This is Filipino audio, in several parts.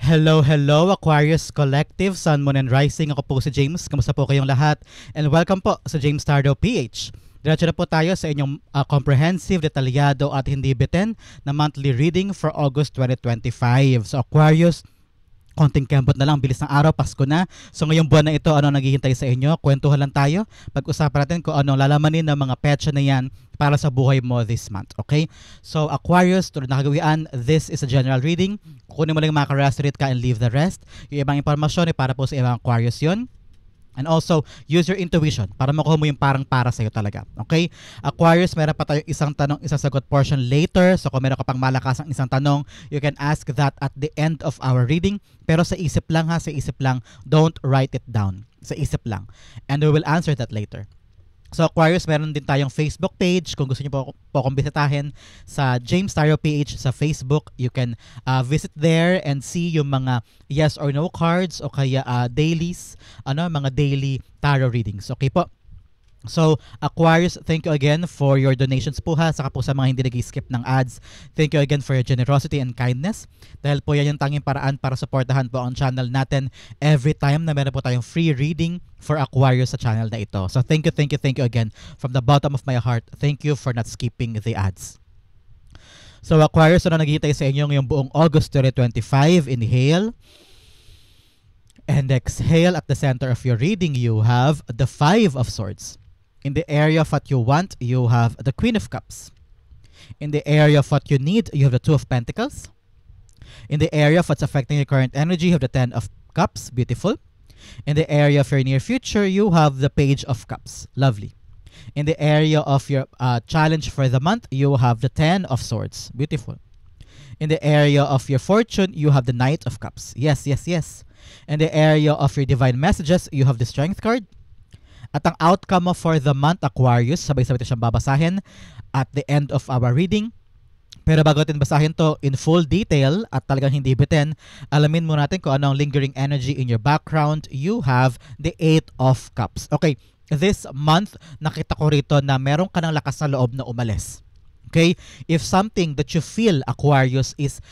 Hello, hello Aquarius Collective, Sun, Moon and Rising. Ako po si James. Kamusta po kayong lahat? And welcome po sa James Tardo PH. Diretso na po tayo sa inyong comprehensive, detalyado at hindi bitin na monthly reading for August 2025. So Aquarius, konting kembot na lang, bilis ng araw, Pasko na. So ngayong buwan na ito, ano naghihintay sa inyo? Kwentuhan lang tayo. Pag-usapan natin kung anong lalamanin ng mga petsa na yan para sa buhay mo this month. Okay? So Aquarius, tulad na kagawian, this is a general reading. Kukunin mo lang yung mga ka-resonate ka and leave the rest. Yung ibang impormasyon ay para po sa ibang Aquarius yun. And also, use your intuition para makuha mo yung parang para sa'yo talaga. Okay? Aquarius, meron pa tayong isang tanong, isang sagot portion later. So kung meron ka pang malakas ang isang tanong, you can ask that at the end of our reading. Pero sa isip lang ha, sa isip lang. Don't write it down. Sa isip lang. And we will answer that later. So Aquarius, meron din tayong Facebook page. Kung gusto niyo po akong bisitahin sa James Tardo PH sa Facebook, you can visit there and see yung mga yes or no cards o kaya dailies, mga daily tarot readings. Okay po? So Aquarius, thank you again for your donations po ha, saka po sa mga hindi nag-skip ng ads. Thank you again for your generosity and kindness. Dahil po yan yung tanging paraan para supportahan po ang channel natin every time na meron po tayong free reading for Aquarius sa channel na ito. So thank you again from the bottom of my heart. Thank you for not skipping the ads. So Aquarius, ano naghihintay sa inyo ngayong buong August 2025? Inhale. And exhale. At the center of your reading, you have the Five of Swords. In the area of what you want, you have the Queen of Cups. In the area of what you need, you have the Two of Pentacles. In the area of what's affecting your current energy, you have the Ten of Cups. Beautiful. In the area of your near future, you have the Page of Cups. Lovely. In the area of your challenge for the month, you have the Ten of Swords. Beautiful. In the area of your fortune, you have the Knight of Cups. Yes, yes, yes. In the area of your divine messages, you have the Strength card. At ang outcome mo for the month, Aquarius, sabay-sabay ito siyang babasahin at the end of our reading. Pero bago natin basahin to in full detail at talagang hindi bitin, alamin mo natin kung ano ang lingering energy in your background. You have the Eight of Cups. Okay, this month, nakita ko rito na meron ka ng lakas na loob na umalis. Okay? If something that you feel, Aquarius, is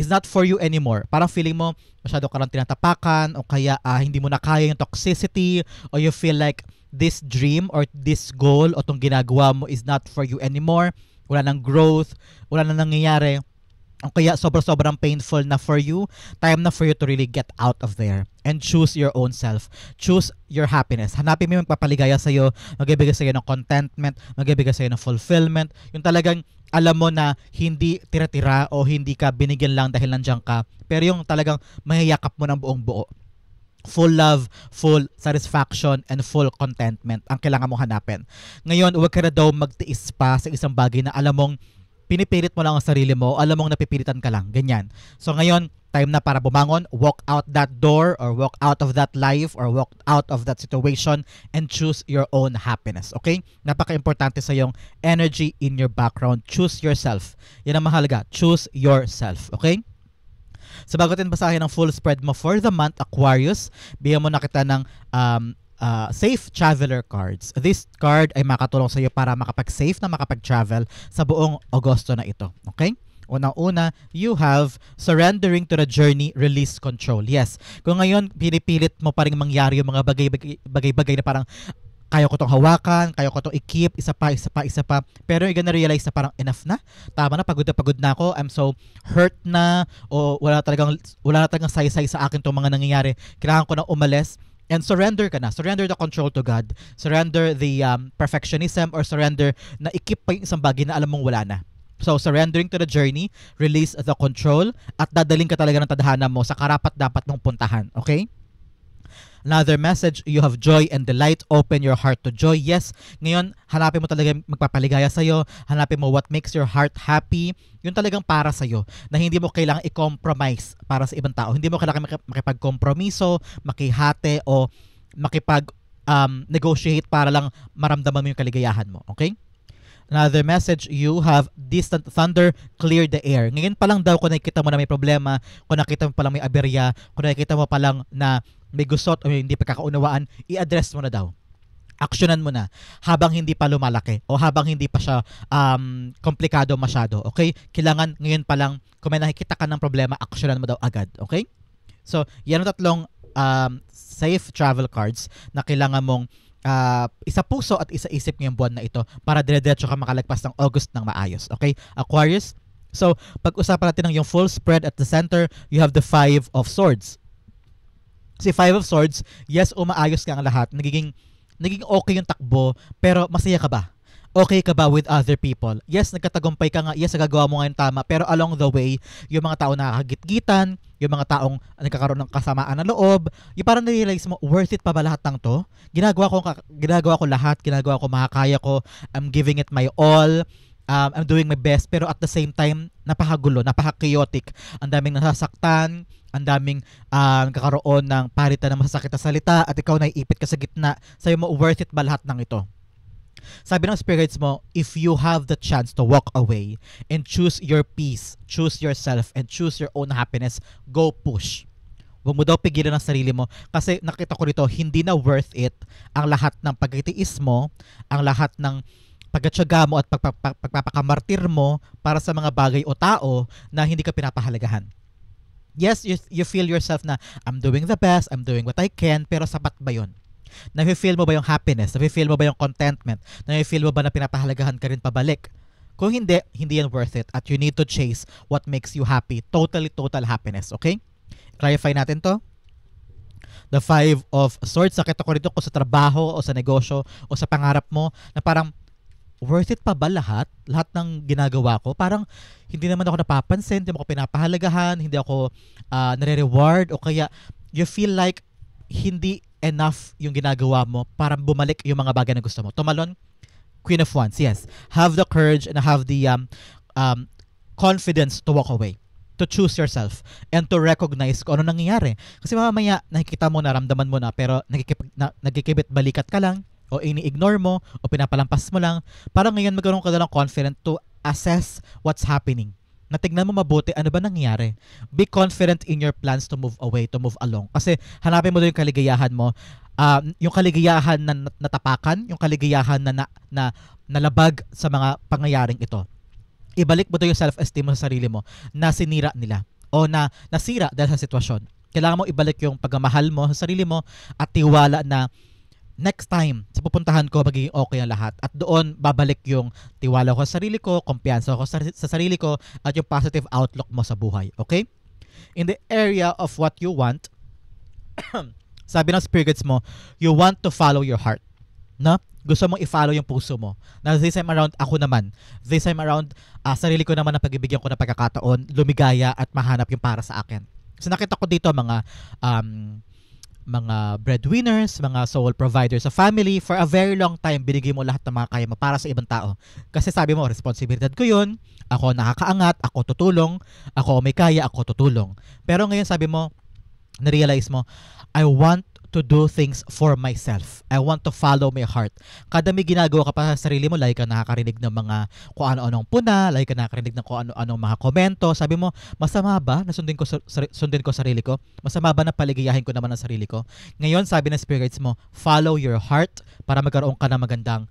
not for you anymore. Parang feeling mo, masyado ka lang tinatapakan o kaya hindi mo na kaya yung toxicity or you feel like this dream or this goal o itong ginagawa mo is not for you anymore. Wala nang growth, wala nang nangyayari. O kaya sobrang painful na for you. Time na for you to really get out of there and choose your own self. Choose your happiness. Hanapin mo yung magpapaligaya sa'yo, magbibigay sa'yo ng contentment, magbibigay sa'yo ng fulfillment. Yung talagang alam mo na hindi tira-tira o hindi ka binigyan lang dahil nandiyan ka. Pero yung talagang mahiyakap mo ng buong buo. Full love, full satisfaction, and full contentment ang kailangan mong hanapin. Ngayon, huwag ka na daw magtiis pa sa isang bagay na alam mong pinipilit mo lang ang sarili mo, alam mong napipilitan ka lang, ganyan. So ngayon, time na para bumangon, walk out that door or walk out of that life or walk out of that situation and choose your own happiness, okay? Napaka-importante sa yung energy in your background. Choose yourself. Yan ang mahalaga. Choose yourself, okay? So bago natin basahin ang full spread mo for the month, Aquarius, bigyan mo na kita ng Safe Traveler cards. This card ay makatulong sa iyo para makapag-safe na makapag-travel sa buong Agosto na ito. Okay? Unang-una, you have surrendering to the journey, release control. Yes. Kung ngayon, pinipilit mo pa rin mangyari yung mga bagay-bagay na parang kaya ko tong hawakan, kaya ko tong i-keep, isa pa. Pero you're gonna realize na parang enough na. Tama na, pagod na ako. I'm so hurt na. O wala na talagang saysay sa akin tong mga nangyayari. Kailangan ko na umalis. And surrender ka na. Surrender the control to God. Surrender the perfectionism or surrender na i-keep pa yung isang bagay na alam mong wala na. So, surrendering to the journey, release the control, at dadaling ka talaga ng tadhana mo sa karapat-dapat mong puntahan. Okay? Another message, you have joy and delight. Open your heart to joy. Yes, ngayon, hanapin mo talaga magpapaligaya sa'yo. Hanapin mo what makes your heart happy. Yun talagang para sa'yo. Na hindi mo kailangan i-compromise para sa ibang tao. Hindi mo kailangan makipag-kompromiso, makihate, o makipag-negotiate para lang maramdaman mo yung kaligayahan mo. Okay? Another message, you have distant thunder, clear the air. Ngayon pa lang daw kung nakikita mo na may problema, kung nakikita mo pa lang may aberya, kung nakikita mo pa lang na may gusot o hindi pagkakaunawaan, i-address mo na daw. Aksyonan mo na habang hindi pa lumalaki o habang hindi pa siya komplikado masyado. Okay? Kailangan ngayon pa lang, kung may nakikita ka ng problema, aksyonan mo daw agad. Okay? So, yan ang tatlong safe travel cards na kailangan mong isa puso at isa isip ngayong buwan na ito para dire-diretso ka makalagpas ng August ng maayos. Okay? Aquarius? So, pag-usapan natin ng yung full spread at the center, you have the Five of Swords. Si Five of Swords, yes, umaayos ka ang lahat. Nagiging okay yung takbo, pero masaya ka ba? Okay ka ba with other people? Yes, nagkatagumpay ka nga. Yes, nagagawa mo ngayon tama. Pero along the way, yung mga tao nakakagitgitan, yung mga taong nagkakaroon ng kasamaan na loob, yung parang na-realize mo, worth it pa ba lahat ng to? Ginagawa ko lahat, ginagawa ko makakaya ko, I'm giving it my all, I'm doing my best, pero at the same time, napakagulo, napaka-chaotic. Ang daming nasasaktan, ang daming nagkakaroon ng palitan ng masasakit na salita, at ikaw naiipit ka sa gitna. Sabi mo, worth it ba lahat ng ito? Sabi ng spirits mo, if you have the chance to walk away and choose your peace, choose yourself, and choose your own happiness, go push. Huwag mo daw pigilan ang sarili mo kasi nakita ko rito, hindi na worth it ang lahat ng pagtitiis mo, ang lahat ng pagtatyaga mo at pagpapakamartir mo para sa mga bagay o tao na hindi ka pinapahalagahan. Yes, you feel yourself na I'm doing the best, I'm doing what I can, pero sapat ba yun? Nafe-feel mo ba yung happiness? Nafe-feel mo ba yung contentment? Nafe-feel mo ba na pinapahalagahan ka rin pabalik? Kung hindi, hindi yan worth it. At you need to chase what makes you happy. Total happiness. Okay? Clarify natin to. The Five of Swords. Nakita ko rito kung sa trabaho o sa negosyo o sa pangarap mo na parang worth it pa ba lahat? Lahat ng ginagawa ko? Parang hindi naman ako napapansin, hindi mo ako pinapahalagahan, hindi ako nare-reward o kaya you feel like hindi enough yung ginagawa mo para bumalik yung mga bagay na gusto mo. Tumalon, Queen of Wands, yes. Have the courage and have the confidence to walk away, to choose yourself, and to recognize kung ano nangyayari. Kasi mamaya, nakikita mo, naramdaman mo na, pero nagkikibit balikat ka lang, o ini-ignore mo, o pinapalampas mo lang. Parang ngayon magkaroon ka na ng confident to assess what's happening. Natignan mo mabuti, ano ba nangyari? Be confident in your plans to move away, to move along. Kasi hanapin mo doon yung kaligayahan mo. Yung kaligayahan na natapakan, yung kaligayahan na nalabag sa mga pangyayaring ito. Ibalik mo doon yung self-esteem mo sa sarili mo na sinira nila o na nasira dahil sa sitwasyon. Kailangan mo ibalik yung pagmamahal mo sa sarili mo at tiwala na next time, sa pupuntahan ko, magiging okay ang lahat. At doon, babalik yung tiwala ko sa sarili ko, kumpiyansa ko sa sarili ko, at yung positive outlook mo sa buhay. Okay? In the area of what you want, sabi ng spirits mo, you want to follow your heart. No? Gusto mong i-follow yung puso mo. Now, this time around, ako naman. This time around, sarili ko naman na pagbibigyan ko ng pagkakataon, lumigaya at mahanap yung para sa akin. So nakita ko dito mga breadwinners, mga sole providers sa family, for a very long time, binigay mo lahat ng mga kaya mo para sa ibang tao. Kasi sabi mo, responsibilidad ko yun, ako nakakaangat, ako tutulong, ako may kaya, ako tutulong. Pero ngayon sabi mo, na-realize mo, I want to do things for myself. I want to follow my heart. Kada may ginagawa ka pa sa sarili mo, like ka nakakarinig ng mga kung ano-anong puna, like ka nakakarinig ng kung ano-anong mga komento, sabi mo, masama ba na sundin ko sarili ko? Masama ba na paligayahin ko naman ang sarili ko? Ngayon, sabi ng spirits mo, follow your heart para magkaroon ka ng magandang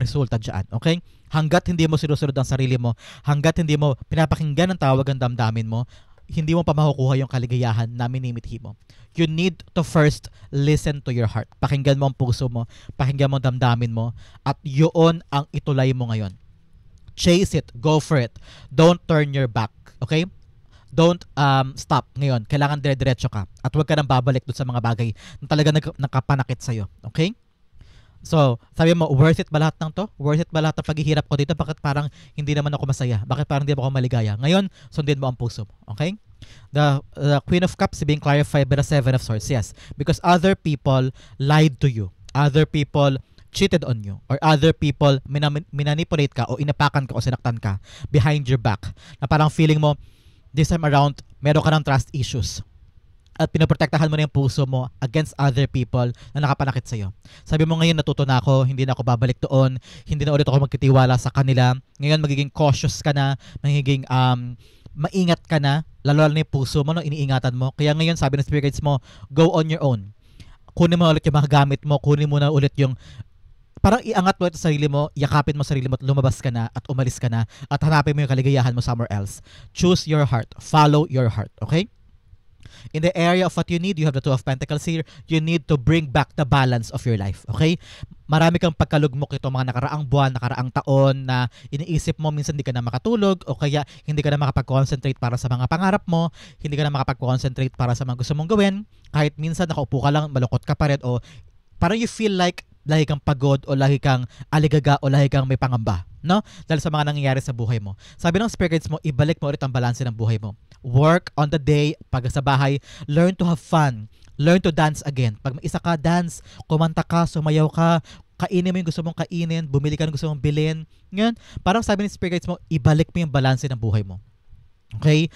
resulta dyan. Okay? Hanggat hindi mo sinusunod ang sarili mo, hanggat hindi mo pinapakinggan ang tawag ang damdamin mo, hindi mo pa makukuha yung kaligayahan na minimithi mo. You need to first listen to your heart. Pakinggan mo ang puso mo, pakinggan mo ang damdamin mo, at yun ang itulay mo ngayon. Chase it, go for it. Don't turn your back, okay? Don't stop ngayon. Kailangan dire-diretso ka at huwag ka nang babalik doon sa mga bagay na talaga nakapanakit sa'yo, okay? So, sabi mo, worth it ba lahat ng to? Worth it ba lahat ng paghihirap ko dito? Bakit parang hindi naman ako masaya? Bakit parang hindi ako maligaya? Ngayon, sundin mo ang puso mo. Okay? The Queen of Cups being clarified by the Seven of Swords. Yes. Because other people lied to you. Other people cheated on you. Or other people minanipulate ka o inapakan ka o sinaktan ka behind your back. Na parang feeling mo, this time around, meron ka ng trust issues. At pinoprotektahan mo na yung puso mo against other people na nakapanakit sa'yo. Sabi mo ngayon, natuto na ako, hindi na ako babalik doon, hindi na ulit ako magtitiwala sa kanila. Ngayon, magiging cautious ka na, magiging maingat ka na, lalo na yung puso mo, no, iniingatan mo. Kaya ngayon, sabi ng spirits mo, go on your own. Kunin mo ulit yung mga gamit mo, kunin mo na ulit yung, parang iangat mo ito sa sarili mo, yakapin mo sarili mo, at lumabas ka na, at umalis ka na, at hanapin mo yung kaligayahan mo somewhere else. Choose your heart. Follow your heart. Okay? In the area of what you need, you have the Two of Pentacles here. You need to bring back the balance of your life. Okay? Marami kang pagkalugmok ito mga nakaraang buwan, nakaraang taon na iniisip mo minsan hindi ka na makatulog o kaya hindi ka na makapag-concentrate para sa mga pangarap mo, hindi ka na makapag-concentrate para sa mga gusto mong gawin. Kahit minsan nakaupo ka lang, malungkot ka pa rin o parang you feel like lagi kang pagod o lagi kang aligaga o lagi kang may pangamba. No? Dahil sa mga nangyayari sa buhay mo. Sabi ng spirit guides mo, ibalik mo ulit ang balanse ng buhay mo. Work on the day, pag sa bahay, learn to have fun. Learn to dance again. Pag may isa ka, dance, kumanta ka, sumayaw ka, kainin mo yung gusto mong kainin, bumili ka ng gusto mong bilhin. Ngayon, parang sabi ng spirit guides mo, ibalik mo yung balanse ng buhay mo. Okay?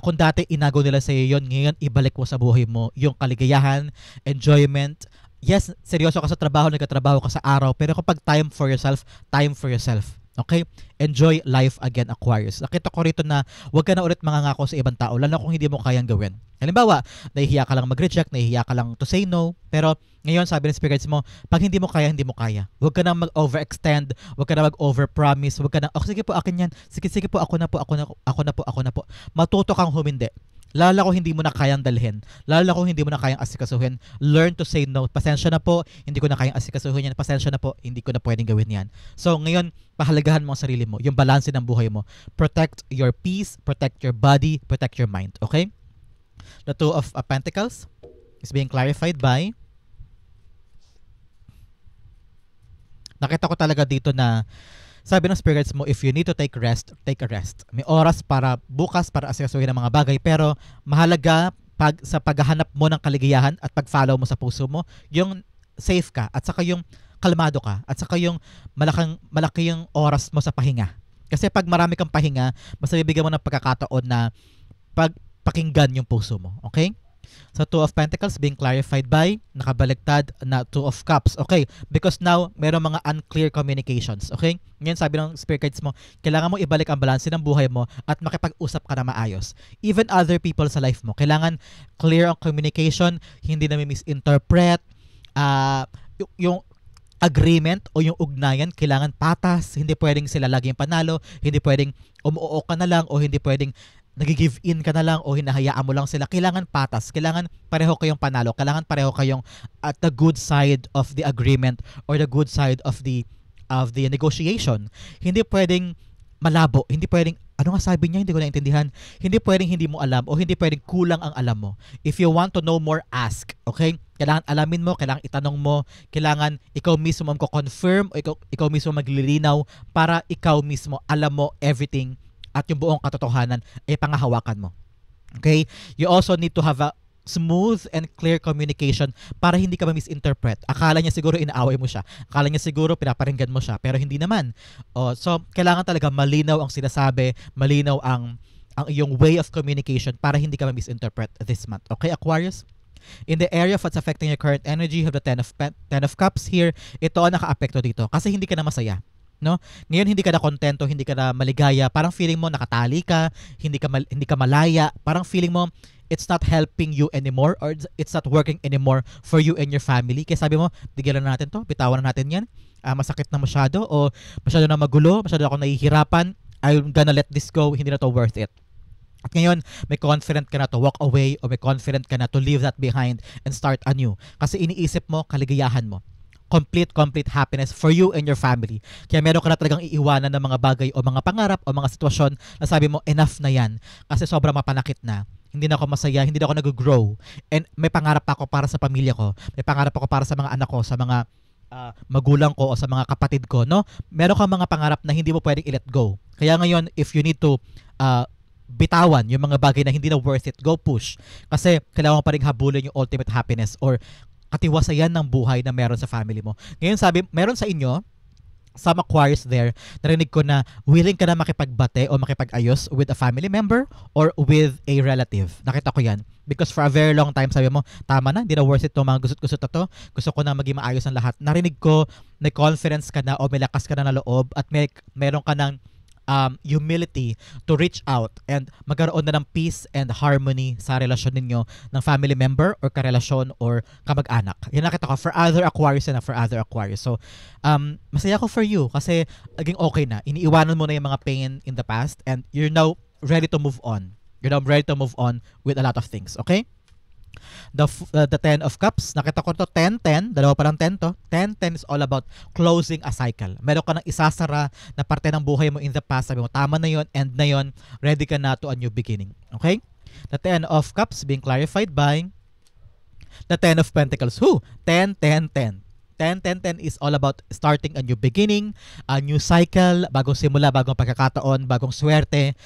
Kung dati inago nila sa iyo yun, ngayon ibalik mo sa buhay mo yung kaligayahan, enjoyment. Yes, seryoso ka sa trabaho, nagkatrabaho ka sa araw, pero kapag time for yourself, time for yourself. Okay? Enjoy life again, Aquarius. Nakita ko rito na huwag ka na ulit mangangako sa ibang tao, lalo kung hindi mo kayang gawin. Halimbawa, nahihiya ka lang mag-reject, nahihiya ka lang to say no, pero ngayon sabi ng spirits mo, pag hindi mo kaya, hindi mo kaya. Huwag ka na mag-overextend, huwag ka na mag-overpromise, huwag ka na, sige po, akin yan, sige po, ako na po. Matuto kang humindi. Lalo kung hindi mo na kayang dalhin. Lalo kung hindi mo na kayang asikasuhin. Learn to say no. Pasensya na po, hindi ko na kayang asikasuhin yan. Pasensya na po, hindi ko na pwedeng gawin yan. So ngayon, pahalagahan mo ang sarili mo. Yung balanse ng buhay mo. Protect your peace, protect your body, protect your mind. Okay? The Two of Pentacles is being clarified by nakita ko talaga dito na sabi ng spirits mo, if you need to take rest, take a rest. May oras para bukas para asikasuhin ang mga bagay, pero mahalaga sa paghahanap mo ng kaligayahan at pag-follow mo sa puso mo, yung safe ka at saka yung kalmado ka at saka yung malaki yung oras mo sa pahinga. Kasi pag marami kang pahinga, mas bibigyan mo ng pagkakataon na pagpakinggan yung puso mo. Okay? So, Two of Pentacles being clarified by nakabaliktad na Two of Cups. Okay, because now, meron mga unclear communications. Okay? Ngayon, sabi ng spirit guides mo, kailangan mo ibalik ang balanse ng buhay mo at makipag-usap ka na maayos. Even other people sa life mo, kailangan clear ang communication, hindi na misinterpret, yung agreement o yung ugnayan, kailangan patas, hindi pwedeng sila laging panalo, hindi pwedeng umuo ka na lang o hindi pwedeng nag-give in ka na lang o hinahayaan mo lang sila. Kailangan patas. Kailangan pareho kayong panalo. Kailangan pareho kayong at the good side of the agreement or the good side of the negotiation. Hindi pwedeng malabo. Hindi pwedeng, ano nga sabi niya? Hindi ko naintindihan. Hindi pwedeng hindi mo alam o hindi pwedeng kulang ang alam mo. If you want to know more, ask. Okay? Kailangan alamin mo, kailangan itanong mo, kailangan ikaw mismo confirm o ikaw mismo maglilinaw para ikaw mismo alam mo everything at yung buong katotohanan ay pangahawakan mo. Okay? You also need to have a smooth and clear communication para hindi ka ma-misinterpret. Akala niya siguro inaaway mo siya. Akala niya siguro pinaparinggan mo siya, pero hindi naman. So, kailangan talaga malinaw ang sinasabi, malinaw ang iyong way of communication para hindi ka ma-misinterpret this month. Okay, Aquarius? In the area of what's affecting your current energy, you have the Ten of Cups here. Ito ang naka-apekto dito kasi hindi ka na masaya. No? Ngayon hindi ka na kontento, hindi ka na maligaya, parang feeling mo nakatali ka, hindi ka malaya, parang feeling mo it's not helping you anymore or it's not working anymore for you and your family. Kaya sabi mo, tigilan na natin to, bitawan na natin yan, masakit na masyado o masyado na magulo, masyado ako nahihirapan, I'm gonna let this go, hindi na to worth it. At ngayon, may confident ka na to walk away o may confident ka na to leave that behind and start anew. Kasi iniisip mo, kaligayahan mo. Complete happiness for you and your family. Kaya meron ka na talagang iiwanan ng mga bagay o mga pangarap o mga sitwasyon na sabi mo, enough na yan. Kasi sobrang mapanakit na. Hindi na ako masaya, hindi na ako nag-grow. And may pangarap ako para sa pamilya ko. May pangarap ako para sa mga anak ko, sa mga magulang ko o sa mga kapatid ko. No? Meron kang mga pangarap na hindi mo pwedeng i-let go. Kaya ngayon, if you need to bitawan yung mga bagay na hindi na worth it, go push. Kasi kailangan mo pa rin habulin yung ultimate happiness or katiwasayan ng buhay na meron sa family mo. Ngayon sabi, meron sa inyo, some Aquarius there, narinig ko na willing ka na makipagbate o makipag-ayos with a family member or with a relative. Nakita ko yan. Because for a very long time, sabi mo, tama na, hindi na worth it to, mga gusot-gusot na to. Gusto ko na maging maayos ang lahat. Narinig ko, may confidence ka na o may lakas ka na loob at meron ka ng humility to reach out and magkaroon na ng peace and harmony sa relasyon ninyo ng family member or karelasyon or kamag-anak. Yan nakita ko for other Aquarius and for other Aquarius. So, masaya ko for you kasi naging okay na. Iniiwanan mo na yung mga pain in the past and you're now ready to move on. You're now ready to move on with a lot of things. Okay? The Ten of Cups, nakita ko to 10-10, dalawa pa lang 10 to. 10-10 is all about closing a cycle. Meron ka ng isasara na parte ng buhay mo in the past. Sabi mo, tama na yon, end na yon, ready ka na to a new beginning. Okay? The Ten of Cups being clarified by the Ten of Pentacles. 10-10-10. 10-10-10 is all about starting a new beginning, a new cycle, bagong simula, bagong pagkakataon, bagong swerte.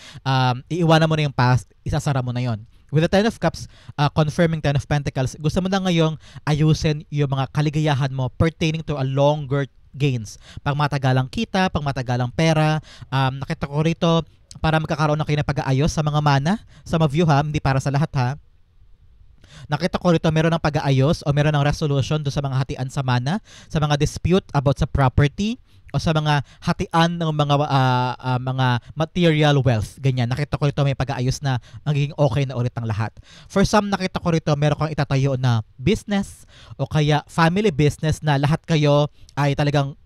Iiwanan mo na yung past, isasara mo na yon. With the Ten of Cups, confirming Ten of Pentacles, gusto mo na ngayong ayusin yung mga kaligayahan mo pertaining to a longer gains. Pang matagalang kita, pang matagalang pera. Nakita ko rito, para magkakaroon na kayo ng pag-aayos sa mga mana, sa mga view ha, hindi para sa lahat ha. Nakita ko rito meron ng pag-aayos o meron ng resolution do sa mga hatian sa mana, sa mga dispute about sa property o sa mga hatian ng mga material wealth. Ganyan. Nakita ko rito may pag-aayos na magiging okay na ulit ang lahat. For some, nakita ko rito meron kang itatayo na business o kaya family business na lahat kayo ay talagang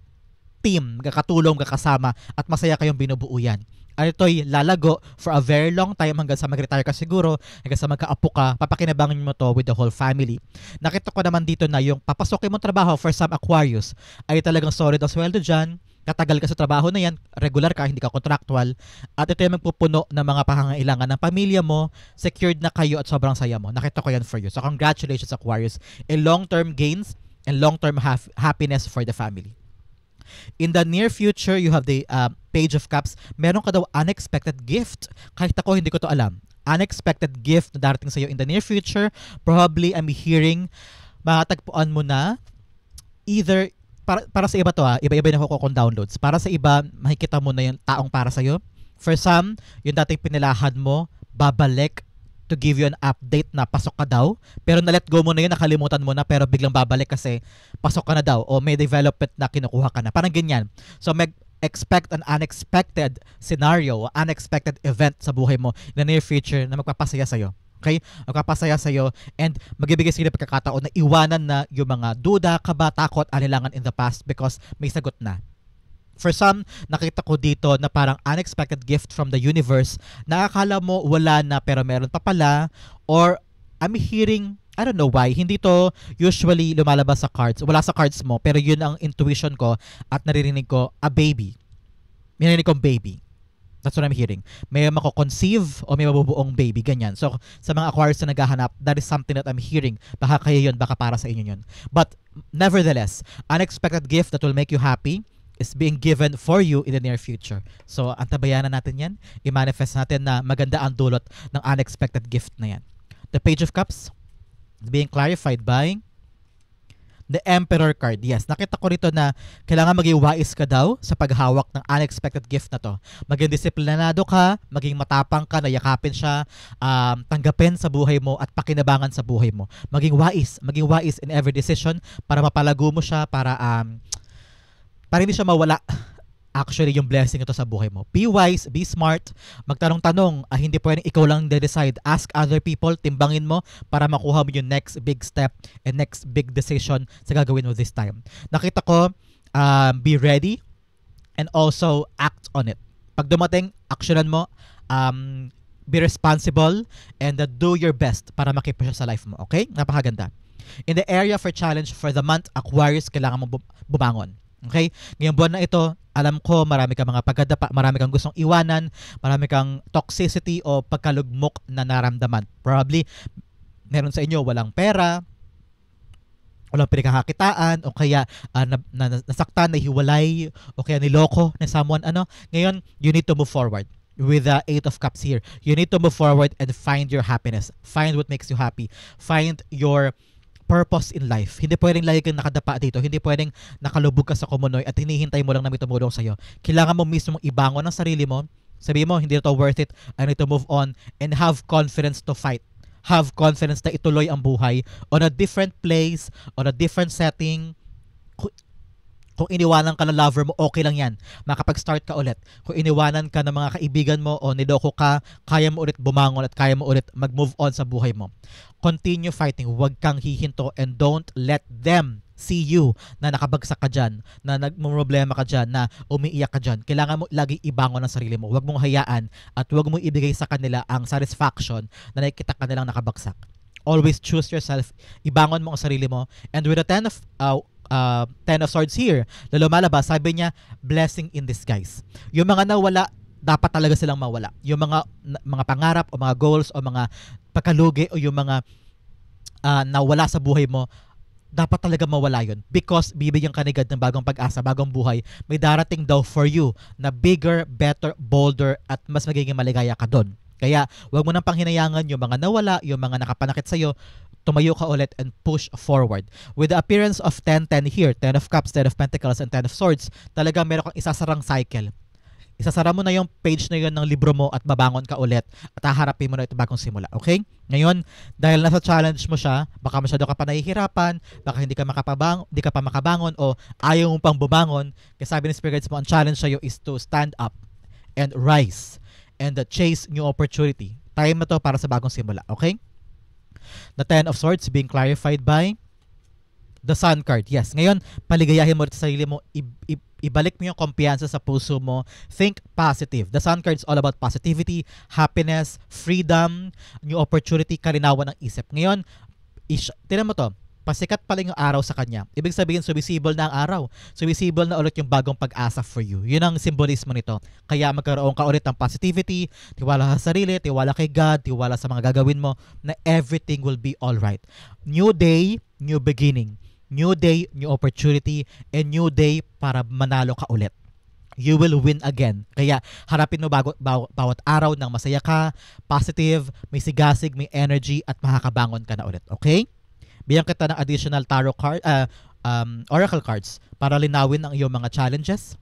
team, kakatulong, kakasama at masaya kayong binubuo yan. Ito'y lalago for a very long time hanggang sa mag-retire ka siguro, hanggang sa magka-apo ka, papakinabangan mo to with the whole family. Nakita ko naman dito na yung papasokin mong trabaho for some Aquarius ay talagang solid ang sweldo dyan, katagal ka sa trabaho na yan, regular ka, hindi ka contractual, at ito yung magpupuno ng mga pangangailangan ng pamilya mo, secured na kayo at sobrang saya mo. Nakita ko yan for you. So congratulations Aquarius. A long-term gains and long-term happiness for the family. In the near future, you have the Page of Cups. Meron ka daw unexpected gift. Kahit ako, hindi ko to alam. Unexpected gift na darating sa'yo in the near future. Probably, I'm hearing, matagpuan mo na, either, para sa iba to iba-iba na ko kung downloads. Para sa iba, makikita mo na yung taong para sa'yo. For some, yung dating pinilahan mo, babalik to give you an update na pasok ka daw, pero na-let go mo na yun, nakalimutan mo na, pero biglang babalik kasi pasok ka na daw o may development na kinukuha ka na. Parang ganyan. So, expect an unexpected scenario, unexpected event sa buhay mo in the near future na magpapasaya sa'yo. Okay? Magpapasaya sa'yo and magbibigay sila pagkakataon na iwanan na yung mga duda, kaba, takot, anilangan in the past because may sagot na. For some, nakita ko dito na parang unexpected gift from the universe na akala mo wala na pero meron pa pala, or I'm hearing, I don't know why, hindi to usually lumalabas sa cards. Wala sa cards mo, pero yun ang intuition ko at naririnig ko, a baby. Narinig kong baby. That's what I'm hearing. May mako-conceive o may mabubuong baby, ganyan. So, sa mga Aquarius na naghahanap, that is something that I'm hearing. Baka kayo yun, baka para sa inyo yun. But, nevertheless, unexpected gift that will make you happy is being given for you in the near future. So, antabayanan natin yan. I-manifest natin na maganda ang dulot ng unexpected gift na yan. The Page of Cups being clarified by the Emperor card. Yes, nakita ko rito na kailangan maging wise ka daw sa paghawak ng unexpected gift na to. Maging disiplinado ka, maging matapang ka, nayakapin siya, tanggapin sa buhay mo at pakinabangan sa buhay mo. Maging wise in every decision para mapalago mo siya, para hindi siya mawala actually yung blessing ito sa buhay mo. Be wise, be smart, magtanong-tanong, hindi pwedeng ikaw lang de-decide. Ask other people, timbangin mo para makuha mo yung next big step and next big decision sa gagawin mo this time. Nakita ko, be ready and also act on it. Pag dumating, actionan mo, be responsible and do your best para makipa siya sa life mo. Okay? Napakaganda. In the area for challenge for the month, Aquarius, kailangan mo bumangon. Okay? Ngayong buwan na ito, alam ko marami kang mga pagkadapa, marami kang gustong iwanan, marami kang toxicity o pagkalugmok na naramdaman. Probably, meron sa inyo walang pera, walang pinagkakakitaan, o kaya nasaktan, nahiwalay, o kaya niloko na someone. Ngayon, you need to move forward. With the Eight of Cups here, you need to move forward and find your happiness. Find what makes you happy. Find your purpose in life. Hindi pwedeng lagi kang nakadapa dito. Hindi pwedeng nakalubog ka sa kumunoy at hinihintay mo lang na may tumulong sa'yo. Kailangan mo mismo ibangon ang sarili mo. Sabihin mo, hindi ito worth it. I need to move on and have confidence to fight. Have confidence na ituloy ang buhay on a different place, on a different setting. Kung iniwanan ka ng lover mo, okay lang yan. Makapag-start ka ulit. Kung iniwanan ka ng mga kaibigan mo o niloko ka, kaya mo ulit bumangon at kaya mo ulit mag-move on sa buhay mo. Continue fighting. Huwag kang hihinto and don't let them see you na nakabagsak ka dyan, na nagmumroblema ka dyan, na umiiyak ka dyan. Kailangan mo lagi ibangon ang sarili mo. Huwag mong hayaan at huwag mong ibigay sa kanila ang satisfaction na nakikita ka nilang nakabagsak. Always choose yourself. Ibangon mo ang sarili mo. And with the Ten of Swords here, na lumalabas, sabi niya, blessing in disguise. Yung mga nawala, dapat talaga silang mawala. Yung mga pangarap o mga goals o mga pagkalugi o yung mga nawala sa buhay mo, dapat talaga mawala yun. Because bibigyan ka ni God ng bagong pag-asa, bagong buhay. May darating daw for you na bigger, better, bolder, at mas magiging maligaya ka doon. Kaya, wag mo nang panghinayangan yung mga nawala, yung mga nakapanakit sa'yo, tumayo ka ulit and push forward. With the appearance of 10-10 here, 10 of Cups, 10 of Pentacles, and 10 of Swords, talaga meron kang isasarang cycle. Isasara mo na yung page na yun ng libro mo at babangon ka ulit at haharapin mo na ito bagong simula. Okay? Ngayon, dahil nasa challenge mo siya, baka masyado ka pa nahihirapan, baka hindi ka pa makabangon o ayaw mo pang bumangon. Kasi sabi ni Spirits mo, ang challenge sa'yo is to stand up and rise and chase new opportunity. Time na to para sa bagong simula. Okay? The 10 of Swords being clarified by the Sun card. Yes. Ngayon, paligayahin mo sa sarili mo. Ibalik mo yung kumpiyansa sa puso mo. Think positive. The Sun card is all about positivity, happiness, freedom, new opportunity, kalinawan ng isip. Ngayon, tinan mo to. Pasikat pa lang yung araw sa kanya. Ibig sabihin, sumisible na ang araw. Sumisible na ulit yung bagong pag-asa for you. Yun ang simbolismo nito. Kaya magkaroon ka ulit ng positivity, tiwala sa sarili, tiwala kay God, tiwala sa mga gagawin mo, na everything will be alright. New day, new beginning. New day, new opportunity, and new day para manalo ka ulit. You will win again. Kaya harapin mo bawat araw ng masaya ka, positive, may sigasig, may energy, at makakabangon ka na ulit. Okay? Bigyan kita ng additional tarot card, oracle cards para linawin ang iyong mga challenges.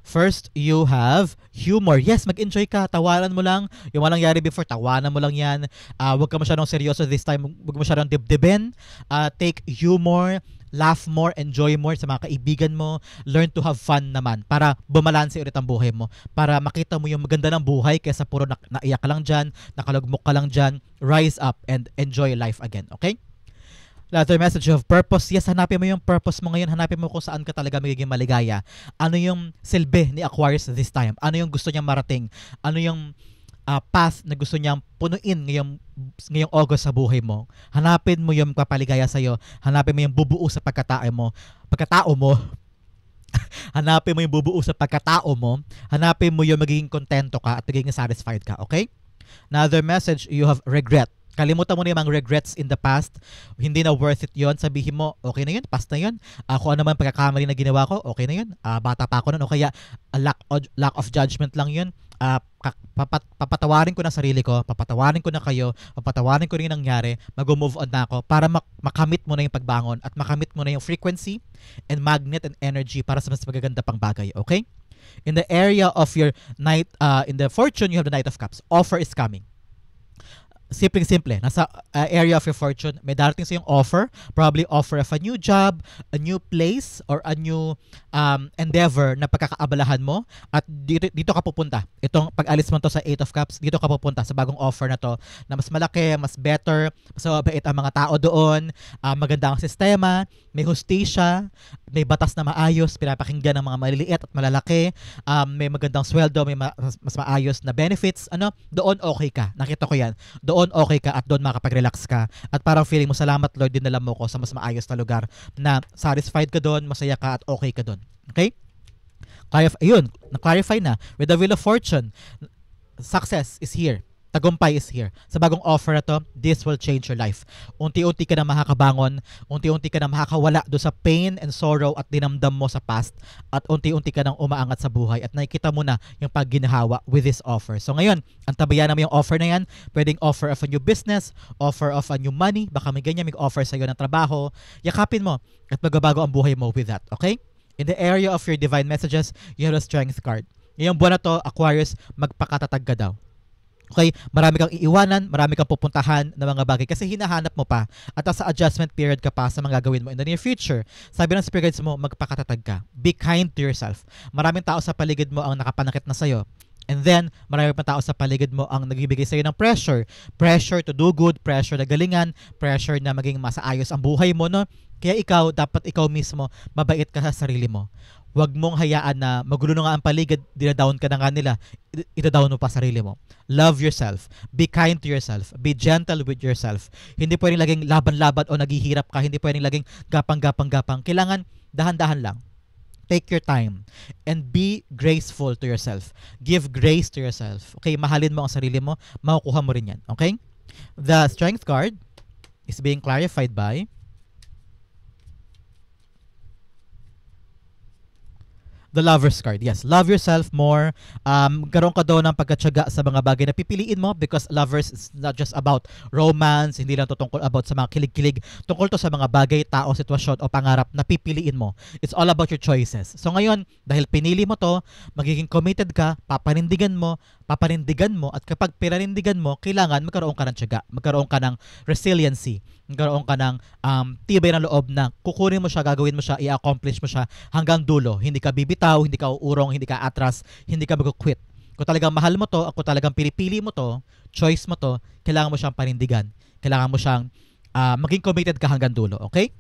First, you have humor. Yes, mag-enjoy ka. Tawanan mo lang. Yung walang nangyari before, tawanan mo lang yan. Huwag ka masyadong seryoso this time. Huwag masyadong dibdibin. Take humor. Laugh more. Enjoy more sa mga kaibigan mo. Learn to have fun naman para bumalanse ulit ang buhay mo. Para makita mo yung maganda ng buhay kaysa puro naiyak ka lang dyan, nakalugmok ka lang dyan. Rise up and enjoy life again. Okay? Another message of purpose. Yes, hanapin mo yung purpose mo ngayon. Hanapin mo kung saan ka talaga magiging maligaya. Ano yung silbi ni Aquarius this time? Ano yung gusto niyang marating? Ano yung path na gusto niyang punuin ngayong August sa buhay mo? Hanapin mo yung papaligaya sa'yo. Hanapin mo yung bubuo sa pagkatao mo. Hanapin mo yung bubuo sa pagkatao mo. Hanapin mo yung magiging kontento ka at magiging satisfied ka. Okay? Another message, you have regret. Kalimutan mo na yung mga regrets in the past. Hindi na worth it yon. Sabihin mo, okay na yun, past na yun. Kung ano man pagkakamali na ginawa ko, okay na yun. Bata pa ako nun. O kaya lack of judgment lang yun. Papatawarin ko na sarili ko, papatawarin ko na kayo, papatawarin ko rin yung nangyari, mag-move on na ako para makamit mo na yung pagbangon at makamit mo na yung frequency and magnet and energy para sa mas magaganda pang bagay. Okay? In the area of your in the fortune, you have the Knight of Cups. Offer is coming. Simple. Nasa area of your fortune, may darating sa yung offer, probably offer of a new job, a new place, or a new endeavor na pagkakaabalahan mo, at dito ka pupunta. Itong pag-alis mo to sa 8 of Cups, dito ka pupunta sa bagong offer na to, na mas malaki, mas better, mas mabait ang mga tao doon, maganda ang sistema, may hustisya, may batas na maayos, pinapakinggan ng mga maliliit at malalaki, may magandang sweldo, may mas maayos na benefits, doon okay ka. Nakita ko yan. Doon okay ka at doon makapag-relax ka. At parang feeling mo, salamat Lord, dinala mo ko sa mas maayos na lugar na satisfied ka doon, masaya ka at okay ka doon. Okay? Ayun, na-clarify na. With the Wheel of Fortune, success is here. Tagumpay is here. Sa bagong offer na to, this will change your life. Unti-unti ka na makakabangon, unti-unti ka na makakawala do sa pain and sorrow at dinamdam mo sa past, at unti-unti ka nang umaangat sa buhay at nakikita mo na yung pagginhawa with this offer. So ngayon, ang tabayan naman yung offer na yan, pwedeng offer of a new business, offer of a new money, baka may ganyan, may offer sa'yo ng trabaho, yakapin mo at magbabago ang buhay mo with that. Okay? In the area of your divine messages, you have a strength card. Ngayong buwan na to, Aquarius, magpakatatag ka daw. Okay, marami kang iiwanan, marami kang pupuntahan na mga bagay kasi hinahanap mo pa at sa adjustment period ka pa sa mga gagawin mo in the near future. Sabi ng spirit guides mo, magpakatatag ka. Be kind to yourself. Maraming tao sa paligid mo ang nakapanakit na sa'yo. And then, marami pang tao sa paligid mo ang nagbibigay sa'yo ng pressure. Pressure to do good, pressure na galingan, pressure na maging masaayos ang buhay mo, no? Kaya ikaw, dapat ikaw mismo, mabait ka sa sarili mo. Huwag mong hayaan na magulo na nga ang paligid, dinadown ka na nga nila, itadown mo pa sarili mo. Love yourself. Be kind to yourself. Be gentle with yourself. Hindi pwedeng laging laban-laban o naghihirap ka. Hindi pwedeng laging gapang-gapang-gapang. Kailangan dahan-dahan lang. Take your time and be graceful to yourself. Give grace to yourself. Okay, mahalin mo ang sarili mo, makukuha mo rin yan. Okay? The strength card is being clarified by the Lover's card. Yes, love yourself more. Karoon ka daw ng pagkatyaga sa mga bagay na pipiliin mo because lovers is not just about romance, hindi lang to tungkol about sa mga kilig-kilig. Tungkol to sa mga bagay, tao, sitwasyon o pangarap na pipiliin mo. It's all about your choices. So ngayon, dahil pinili mo to, magiging committed ka, papanindigan mo, at kapag pinanindigan mo, kailangan magkaroon ka ng tiyaga, magkaroon ka ng resiliency, magkaroon ka ng tibay ng loob na kukunin mo siya, gagawin mo siya, i-accomplish mo siya hanggang dulo. Hindi ka bibitaw, hindi ka uurong, hindi ka atras, hindi ka mag-quit. Kung talagang mahal mo to, kung talagang pinipili mo to, choice mo to, kailangan mo siyang panindigan. Kailangan mo siyang maging committed ka hanggang dulo. Okay?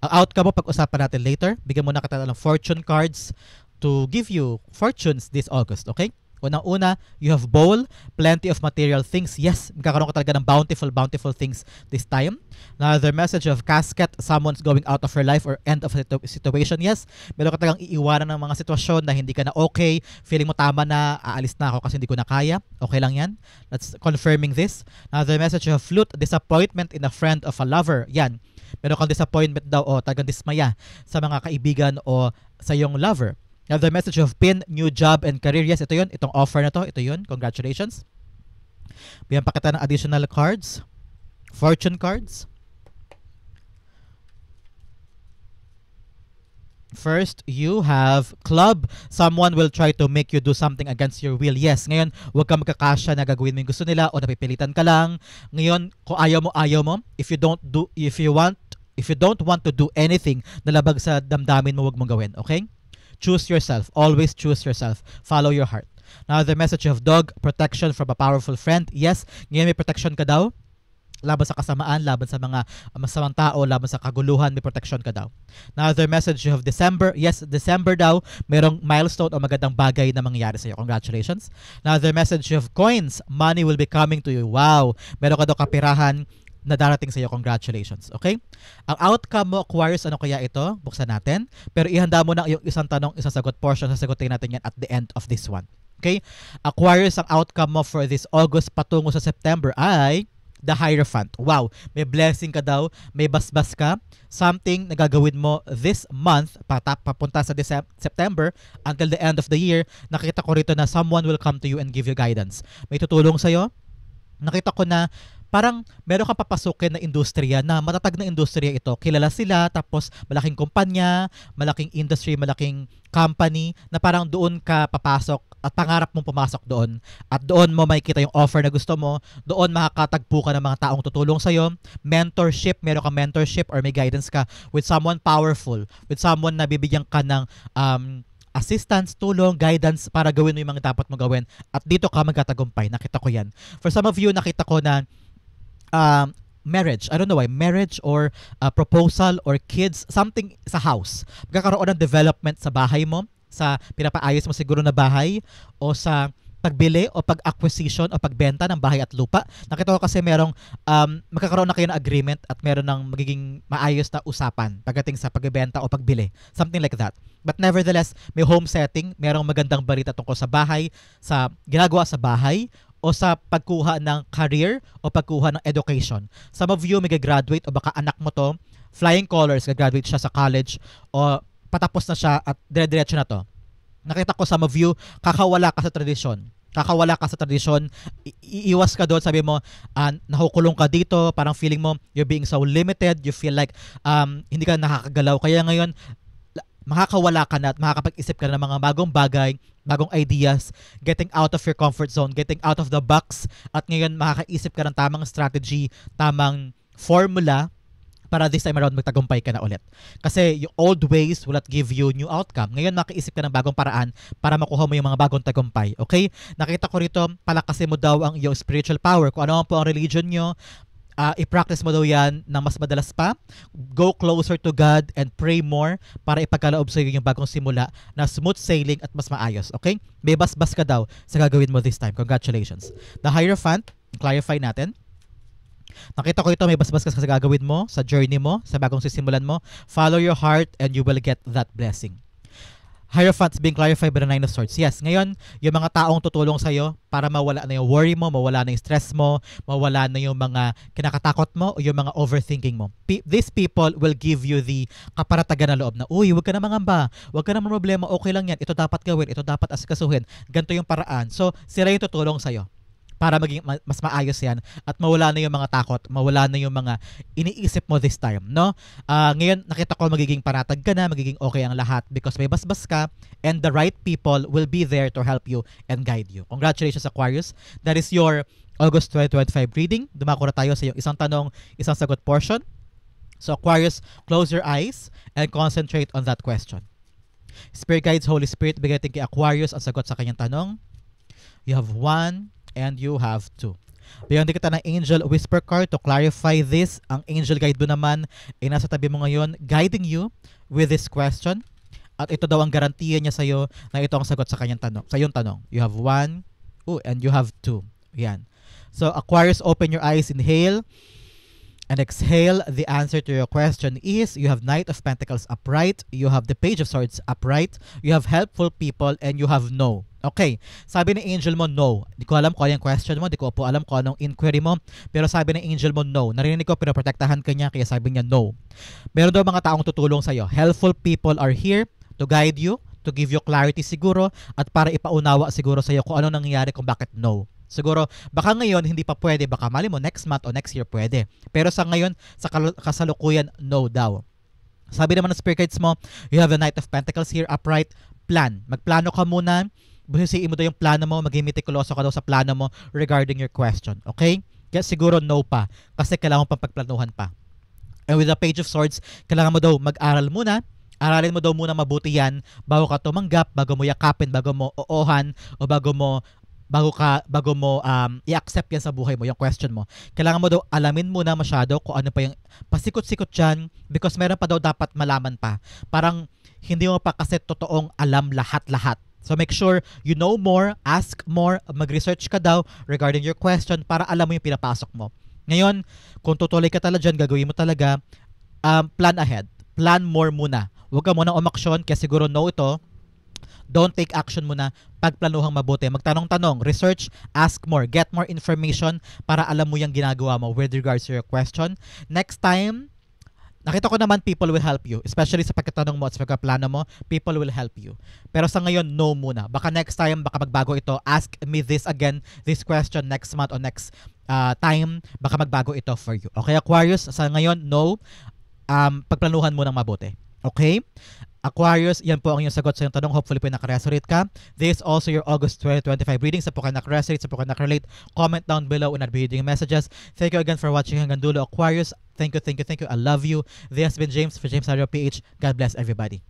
Ang outcome mo, pag-usapan natin later. Bigyan mo na kita ng fortune cards to give you fortunes this August. Okay? Unang-una, you have bowl, plenty of material things. Yes, magkakaroon ka talaga ng bountiful things this time. Another message of casket, someone's going out of her life or end of a situation. Yes, meron ka talagang iiwanan ng mga sitwasyon na hindi ka na okay. Feeling mo tama na, aalis na ako kasi hindi ko na kaya. Okay lang yan. That's confirming this. Another message of flute, disappointment in a friend of a lover. Yan. Meron kang disappointment daw o talagang dismaya sa mga kaibigan o sa iyong lover. Another message of pin, new job and career. Yes, ito yun. Itong offer na to. Ito yun. Congratulations. Bigyan pa kita ng additional cards. Fortune cards. First, you have club. Someone will try to make you do something against your will. Yes, ngayon, huwag ka magkakasya na gagawin mo yung gusto nila o napipilitan ka lang. Ngayon, kung ayaw mo. If you don't want to do anything na labag sa damdamin mo, huwag mong gawin. Okay? Choose yourself. Always choose yourself. Follow your heart. Now, the message of dog, protection from a powerful friend. Yes, ngayon may protection ka daw. Laban sa kasamaan, laban sa mga masamang tao, laban sa kaguluhan, may protection ka daw. Now, the message of December. Yes, December daw, merong milestone o magandang bagay na mangyayari sa iyo. Congratulations. Now, the message of coins, money will be coming to you. Wow, meron ka daw kapirahan na darating sa iyo. Congratulations. Okay? Ang outcome mo, Aquarius, ano kaya ito? Buksan natin. Pero ihanda mo na yung isang tanong, isang sagot portion. Sasagutin natin yan at the end of this one. Okay? Aquarius, ang outcome mo for this August patungo sa September ay the Hierophant. Wow! May blessing ka daw. May basbas ka. Something na gagawin mo this month, papunta sa September until the end of the year. Nakita ko rito na someone will come to you and give you guidance. May tutulong sa'yo. Nakita ko na parang meron kang papasukin na industriya na matatag na industriya ito. Kilala sila, tapos malaking kumpanya, malaking industry, malaking company na parang doon ka papasok at pangarap mong pumasok doon. At doon mo makikita yung offer na gusto mo. Doon makakatagpo ka ng mga taong tutulong sa'yo. Mentorship, meron kang mentorship or may guidance ka with someone powerful, with someone na bibigyan ka ng assistance, tulong, guidance para gawin mo yung mga dapat mo gawin. At dito ka magtatagumpay. Nakita ko yan. For some of you, nakita ko na marriage, I don't know why, marriage or proposal or kids, something sa house. Magkakaroon ng development sa bahay mo, sa pinapaayos mo siguro na bahay, o sa pagbili o pag-acquisition o pagbenta ng bahay at lupa. Nakita ko kasi merong magkakaroon na kayo ng agreement at meron ng magiging maayos na usapan pagdating sa pagbebenta o pagbili. Something like that. But nevertheless, may home setting, merong magandang balita tungkol sa bahay, sa ginagawa sa bahay, o sa pagkuha ng career o pagkuha ng education. Some of you may graduate o baka anak mo to, flying colors, gagraduate siya sa college o patapos na siya at dire-diretso na to. Nakita ko some of you, kakawala ka sa tradisyon. Iiwas ka doon, sabi mo, nakukulong ka dito, parang feeling mo, you're being so limited, you feel like hindi ka nakakagalaw. Kaya ngayon, makakawala ka na at makakapag-isip ka na ng mga bagong bagay, bagong ideas, getting out of your comfort zone, getting out of the box, at ngayon makakaisip ka ng tamang strategy, tamang formula para this time around magtagumpay ka na ulit. Kasi yung old ways will not give you new outcome. Ngayon makaisip ka ng bagong paraan para makuha mo yung mga bagong tagumpay. Okay? Nakita ko rito, palakasin mo daw ang iyong spiritual power. Kung ano po ang religion nyo, i-practice mo daw yan ng mas madalas pa. Go closer to God and pray more para ipagkaloob sa iyo yung bagong simula na smooth sailing at mas maayos. Okay? May basbas ka daw sa gagawin mo this time. Congratulations. The Hierophant, clarify natin. Nakita ko ito, may basbas ka sa gagawin mo, sa journey mo, sa bagong sisimulan mo. Follow your heart and you will get that blessing. Hierophants being clarified by the Nine of Swords. Yes, ngayon, yung mga taong tutulong sa'yo para mawala na yung worry mo, mawala na yung stress mo, mawala na yung mga kinakatakot mo o yung mga overthinking mo. These people will give you the kaparatagan na loob na, uy, huwag ka na mangamba, huwag ka na problema, okay lang yan, ito dapat gawin, ito dapat asikasuhin, ganito yung paraan. So, sila yung tutulong sa'yo para maging mas maayos yan at mawala na yung mga takot, mawala na yung mga iniisip mo this time, no? Ngayon, nakita ko magiging panatag ka na, magiging okay ang lahat because may basbas ka and the right people will be there to help you and guide you. Congratulations, Aquarius. That is your August 2025 reading. Dumako na tayo sa yung isang tanong, isang sagot portion. So, Aquarius, close your eyes and concentrate on that question. Spirit guides, Holy Spirit, bigay natin kay Aquarius ang sagot sa kanyang tanong. You have 1 and you have 2. Bigyan din kita ng Angel Whisper card to clarify this. Ang Angel Guide mo naman ay nasa tabi mo ngayon, guiding you with this question. At ito daw ang garantiya niya sa'yo na ito ang sagot sa kanyang tanong. Sa iyong tanong. You have 1, and you have 2. Yan. So, Aquarius, open your eyes, inhale, and exhale. The answer to your question is, you have Knight of Pentacles upright, you have the Page of Swords upright, you have helpful people, and you have no. Okay, sabi ng angel mo, no. Di ko alam kung ano yung question mo, di ko po alam kung anong inquiry mo, pero sabi ng angel mo, no. Narinig ko, pinoprotektahan ka niya, kaya sabi niya, no. Meron daw mga taong tutulong sa'yo. Helpful people are here to guide you, to give you clarity siguro, at para ipaunawa siguro sa'yo kung ano nangyayari kung bakit no. Siguro, baka ngayon hindi pa pwede, baka mali mo next month o next year pwede. Pero sa ngayon, sa kasalukuyan, no daw. Sabi naman ng spirit guides mo, you have the Knight of Pentacles here upright. Plan. Magplano ka muna. Busisin mo daw yung plano mo, maging meticuloso ka daw sa plano mo regarding your question. Okay? Kaya siguro no pa. Kasi kailangan mo pang pagplanuhan pa. And with the Page of Swords, kailangan mo daw mag-aral muna. Aralin mo daw muna mabuti yan bago ka tumanggap, bago mo yakapin, bago mo oohan, o bago mo i-accept yan sa buhay mo, yung question mo. Kailangan mo daw alamin muna masyado kung ano pa yung pasikot-sikot dyan because meron pa daw dapat malaman pa. Parang hindi mo pa kasi totoong alam lahat-lahat. So make sure you know more, ask more, mag-research ka daw regarding your question para alam mo yung pinapasok mo. Ngayon, kung tutuloy ka talaga dyan, gagawin mo talaga, plan ahead. Plan more muna. Huwag ka muna umaksyon kasi siguro no ito. Don't take action muna. Pagplanuhang mabuti. Magtanong-tanong, research, ask more, get more information para alam mo yung ginagawa mo with regards to your question. Next time, nakita ko naman people will help you. Especially sa pagkatanong mo at sa pagkaplano mo, people will help you. Pero sa ngayon, no muna. Baka next time, baka magbago ito. Ask me this again, this question next month or next time. Baka magbago ito for you. Okay, Aquarius, sa ngayon, no. Pagplanuhan mo ng mabuti. Okay? Aquarius, yan po ang iyong sagot sa iyong tanong. Hopefully po nakaresonate ka. This is also your August 2025 reading. Sa po kayo nakaresonate, sa po kayo nakarelate, comment down below and I'll be reading messages. Thank you again for watching hanggang dulo. Aquarius, thank you. I love you. This has been James for James Stardo PH. God bless everybody.